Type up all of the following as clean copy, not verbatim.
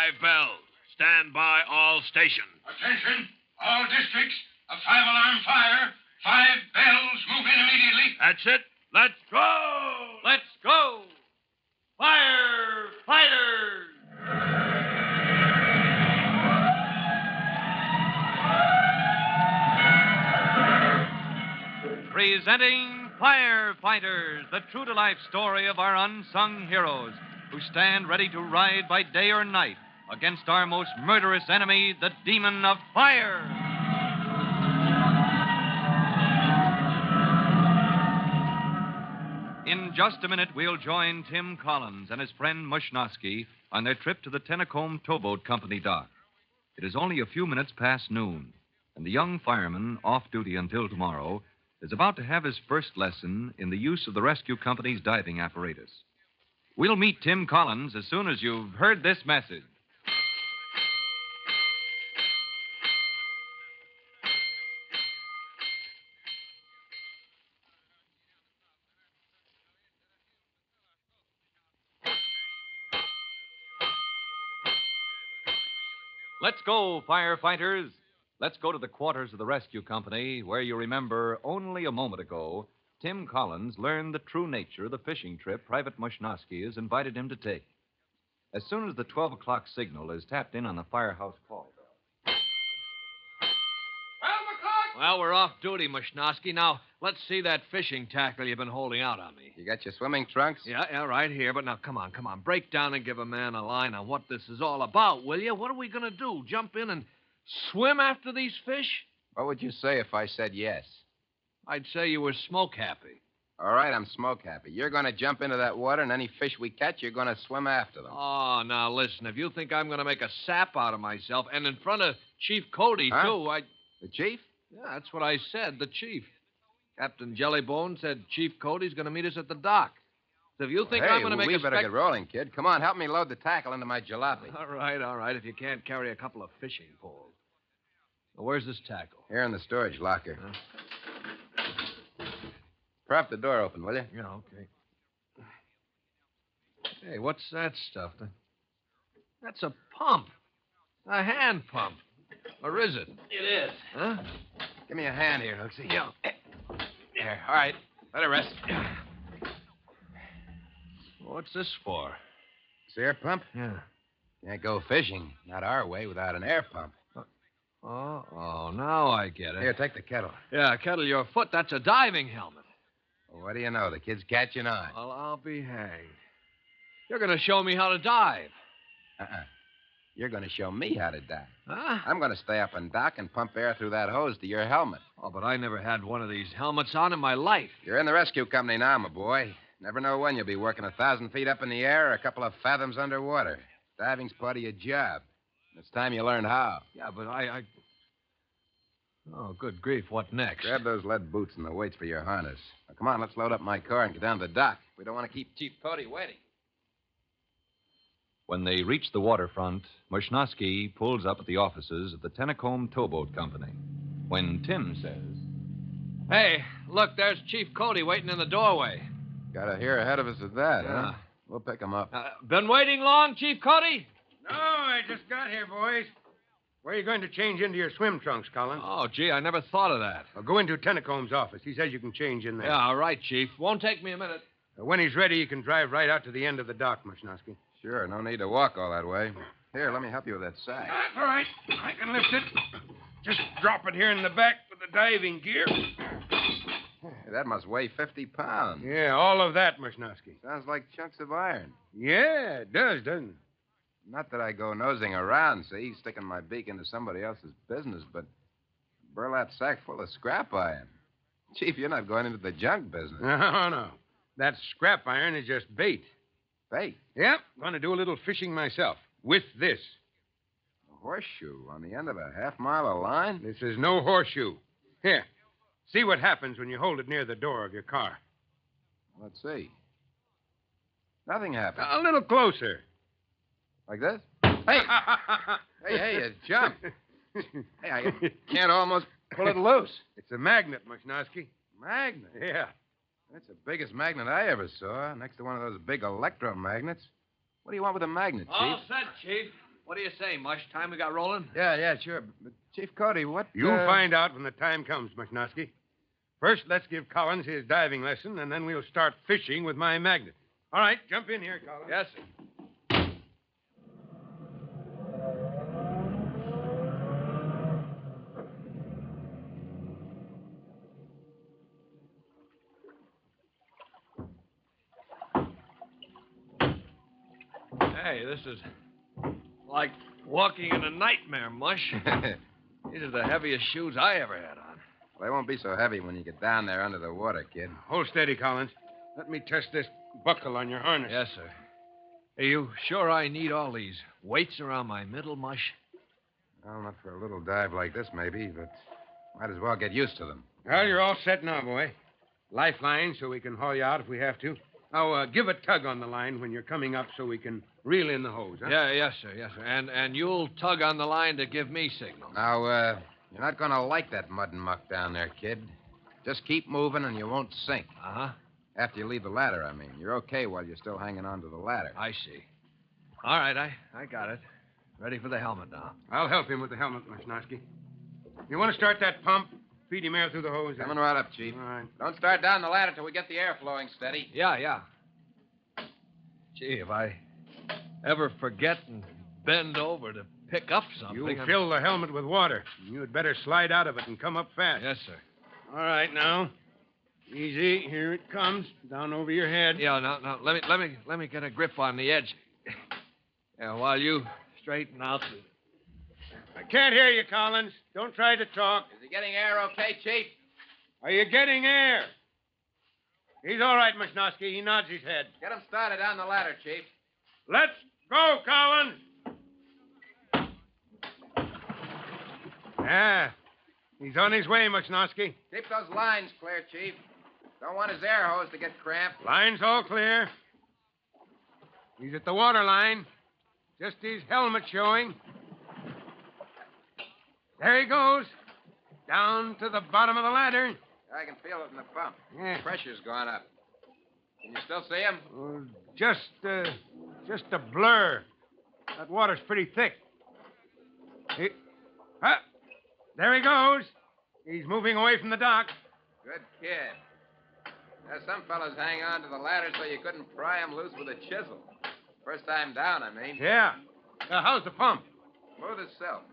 5 bells. Stand by all stations. Attention, all districts. A 5-alarm fire. 5 bells. Move in immediately. That's it. Let's go! Let's go! Firefighters! Presenting Firefighters, the true-to-life story of our unsung heroes who stand ready to ride by day or night against our most murderous enemy, the demon of fire. In just a minute, we'll join Tim Collins and his friend Mushnosky on their trip to the Tennacombe Towboat Company dock. It is only a few minutes past noon, and the young fireman, off duty until tomorrow, is about to have his first lesson in the use of the rescue company's diving apparatus. We'll meet Tim Collins as soon as you've heard this message. Let's go, firefighters. Let's go to the quarters of the rescue company, where you remember only a moment ago, Tim Collins learned the true nature of the fishing trip Private Mushnosky has invited him to take. As soon as the 12 o'clock signal is tapped in on the firehouse call bell. 12 o'clock. Well, we're off duty, Mushnosky. Now, let's see that fishing tackle you've been holding out on me. You got your swimming trunks? Yeah, right here. But now, come on. Break down and give a man a line on what this is all about, will you? What are we going to do? Jump in and swim after these fish? What would you say if I said yes? I'd say you were smoke happy. All right, I'm smoke happy. You're going to jump into that water, and any fish we catch, you're going to swim after them. Oh, now listen, if you think I'm going to make a sap out of myself, and in front of Chief Cody, too, The chief? Yeah, that's what I said, the chief. Captain Jellybone said Chief Cody's going to meet us at the dock. So if you think I'm going to make we a better get rolling, kid. Come on, help me load the tackle into my jalopy. All right, if you can't carry a couple of fishing poles. Well, where's this tackle? Here in the storage locker. Huh? Prop the door open, will you? Yeah, okay. Hey, what's that stuff? That's a pump. A hand pump. Or is it? It is. Huh? Give me a hand here, Hooksy. Yeah. There, all right. Let it rest. What's this for? This air pump? Yeah. Can't go fishing, not our way, without an air pump. Oh, now I get it. Here, take the kettle. Yeah, kettle your foot. That's a diving helmet. Well, what do you know? The kid's catching on. Well, I'll be hanged. You're going to show me how to dive. You're going to show me how to dive. Huh? I'm going to stay up and dock and pump air through that hose to your helmet. Oh, but I never had one of these helmets on in my life. You're in the rescue company now, my boy. Never know when you'll be working 1,000 feet up in the air or a couple of fathoms underwater. Diving's part of your job. It's time you learned how. Yeah, but I... Oh, good grief. What next? Grab those lead boots and the weights for your harness. Now, come on, let's load up my car and get down to the dock. We don't want to keep Chief Cody waiting. When they reach the waterfront, Mushnosky pulls up at the offices of the Tennacombe Towboat Company. When Tim says, Hey, look, there's Chief Cody waiting in the doorway. Got a here ahead of us at that, Yeah. huh? We'll pick him up. Been waiting long, Chief Cody? No, I just got here, boys. Where are you going to change into your swim trunks, Collins? Oh, gee, I never thought of that. Well, go into Tennacombe's office. He says you can change in there. Yeah, all right, Chief. Won't take me a minute. When he's ready, you can drive right out to the end of the dock, Mushnosky. Sure, no need to walk all that way. Here, let me help you with that sack. That's all right. I can lift it. Just drop it here in the back with the diving gear. That must weigh 50 pounds. Yeah, all of that, Mushnosky. Sounds like chunks of iron. Yeah, it does, doesn't it? Not that I go nosing around, see, sticking my beak into somebody else's business, but a burlap sack full of scrap iron. Chief, you're not going into the junk business. No. That scrap iron is just bait. Bait? Yep, going to do a little fishing myself with this. A horseshoe on the end of a half-mile of line? This is no horseshoe. Here, see what happens when you hold it near the door of your car. Let's see. Nothing happened. A little closer. Like this? Hey! hey, you jumped. Hey, I can't almost pull it loose. It's a magnet, Mushnosky. Magnet? Yeah. That's the biggest magnet I ever saw, next to one of those big electromagnets. What do you want with a magnet, Chief? All set, Chief. What do you say, Mush? Time we got rolling? Yeah, sure. But Chief Cody, what... You'll find out when the time comes, Mushnosky. First, let's give Collins his diving lesson, and then we'll start fishing with my magnet. All right, jump in here, Collins. Yes, sir. Hey, this is like walking in a nightmare, Mush. These are the heaviest shoes I ever had on. They won't be so heavy when you get down there under the water, kid. Hold steady, Collins. Let me test this buckle on your harness. Yes, sir. Are you sure I need all these weights around my middle, Mush? Well, not for a little dive like this, maybe, but might as well get used to them. Well, you're all set now, boy. Lifeline so we can haul you out if we have to. Now, give a tug on the line when you're coming up so we can reel in the hose, huh? Yeah, yes, sir. And you'll tug on the line to give me signal. Now, you're not going to like that mud and muck down there, kid. Just keep moving and you won't sink. Uh-huh. After you leave the ladder, I mean. You're okay while you're still hanging on to the ladder. I see. All right, I got it. Ready for the helmet now. I'll help him with the helmet, Mushnosky. You want to start that pump? Feed him air through the hose. Coming right up, Chief. All right. Don't start down the ladder till we get the air flowing steady. Yeah. Gee, if I ever forget and bend over to pick up something... You'll fill the helmet with water. You'd better slide out of it and come up fast. Yes, sir. All right, now. Easy. Here it comes. Down over your head. Yeah, now, let me get a grip on the edge. Yeah, while you straighten out the... I can't hear you, Collins. Don't try to talk. Is he getting air okay, Chief? Are you getting air? He's all right, Mushnosky. He nods his head. Get him started down the ladder, Chief. Let's go, Collins. Yeah. He's on his way, Mushnosky. Keep those lines clear, Chief. Don't want his air hose to get cramped. Line's all clear. He's at the water line. Just his helmet showing. There he goes. Down to the bottom of the ladder. I can feel it in the pump. Yeah. Pressure's gone up. Can you still see him? Just a blur. That water's pretty thick. There he goes. He's moving away from the dock. Good kid. Some fellas hang on to the ladder so you couldn't pry him loose with a chisel. First time down, I mean. Yeah. How's the pump? Smooth as silk.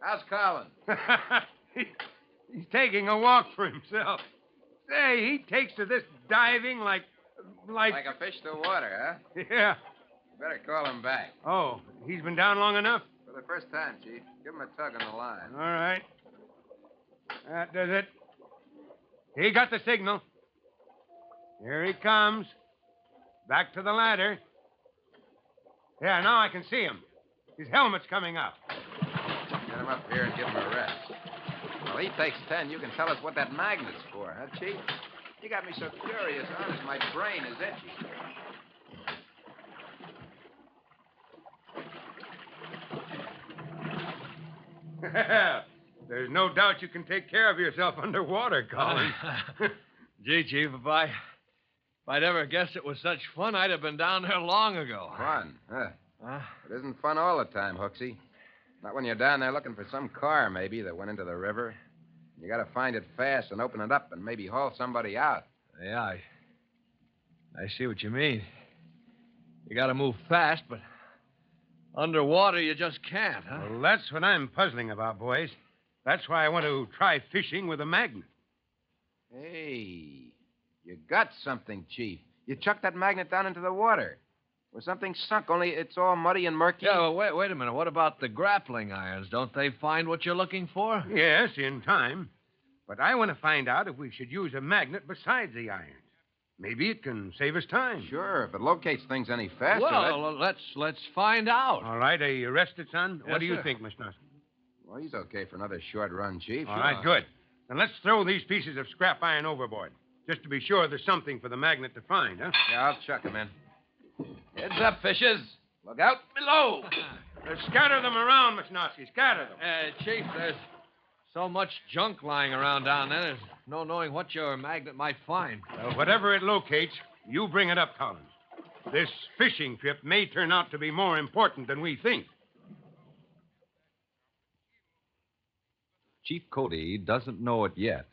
How's Colin? He's taking a walk for himself. Say, he takes to this diving like... Like a fish to water, huh? Yeah. Better call him back. Oh, he's been down long enough? For the first time, Chief. Give him a tug on the line. All right. That does it. He got the signal. Here he comes. Back to the ladder. Yeah, now I can see him. His helmet's coming up. Get him up here and give him a rest. Well, he takes 10. You can tell us what that magnet's for, huh, Chief? You got me so curious, honest. My brain is itchy. There's no doubt you can take care of yourself underwater, Collins. Gee, Chief, if I'd ever guessed it was such fun, I'd have been down there long ago. Fun, huh? Huh? It isn't fun all the time, Hooksy. Not when you're down there looking for some car, maybe, that went into the river. You got to find it fast and open it up and maybe haul somebody out. Yeah, I see what you mean. You got to move fast, but underwater you just can't, huh? Well, that's what I'm puzzling about, boys. That's why I want to try fishing with a magnet. Hey, you got something, Chief. You chucked that magnet down into the water. Where something sunk, only it's all muddy and murky. Yeah, well, wait a minute. What about the grappling irons? Don't they find what you're looking for? Yes, in time. But I want to find out if we should use a magnet besides the irons. Maybe it can save us time. Sure, if it locates things any faster. Well, let's find out. All right, are you rested, son? Yes, what do you sir. think, Miss Nussbaum? Well, he's okay for another short run, Chief. All right, good. Then let's throw these pieces of scrap iron overboard, just to be sure there's something for the magnet to find, huh? Yeah, I'll chuck him in. Heads up, fishes. Look out below. Scatter them around, Miss Nosky. Scatter them. Chief, there's so much junk lying around down there. There's no knowing what your magnet might find. Well, whatever it locates, you bring it up, Collins. This fishing trip may turn out to be more important than we think. Chief Cody doesn't know it yet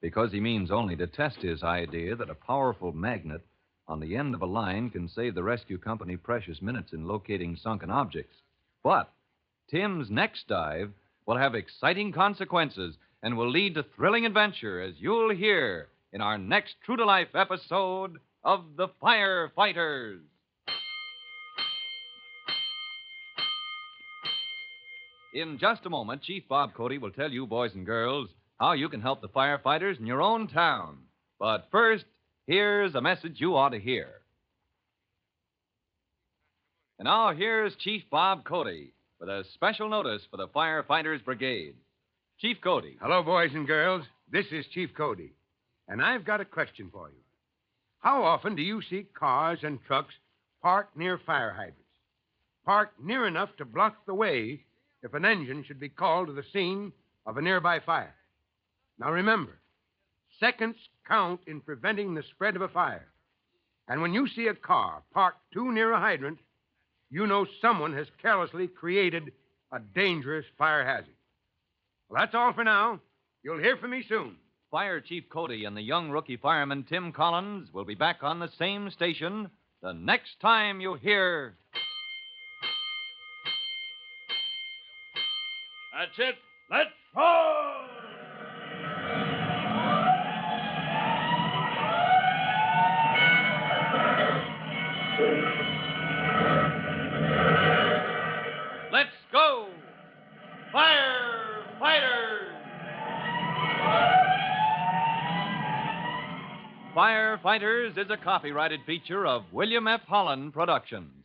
because he means only to test his idea that a powerful magnet on the end of a line can save the rescue company precious minutes in locating sunken objects. But Tim's next dive will have exciting consequences and will lead to thrilling adventure, as you'll hear in our next true-to-life episode of The Firefighters. In just a moment, Chief Bob Cody will tell you, boys and girls, how you can help the firefighters in your own town. But first, here's a message you ought to hear. And now here's Chief Bob Cody with a special notice for the Firefighters Brigade. Chief Cody. Hello, boys and girls. This is Chief Cody, and I've got a question for you. How often do you see cars and trucks parked near fire hydrants? Parked near enough to block the way if an engine should be called to the scene of a nearby fire. Now remember, seconds count in preventing the spread of a fire. And when you see a car parked too near a hydrant, you know someone has carelessly created a dangerous fire hazard. Well, that's all for now. You'll hear from me soon. Fire Chief Cody and the young rookie fireman Tim Collins will be back on the same station the next time you hear. That's it. Let's roll! Let's go! Firefighters! Firefighters is a copyrighted feature of William F. Holland Productions.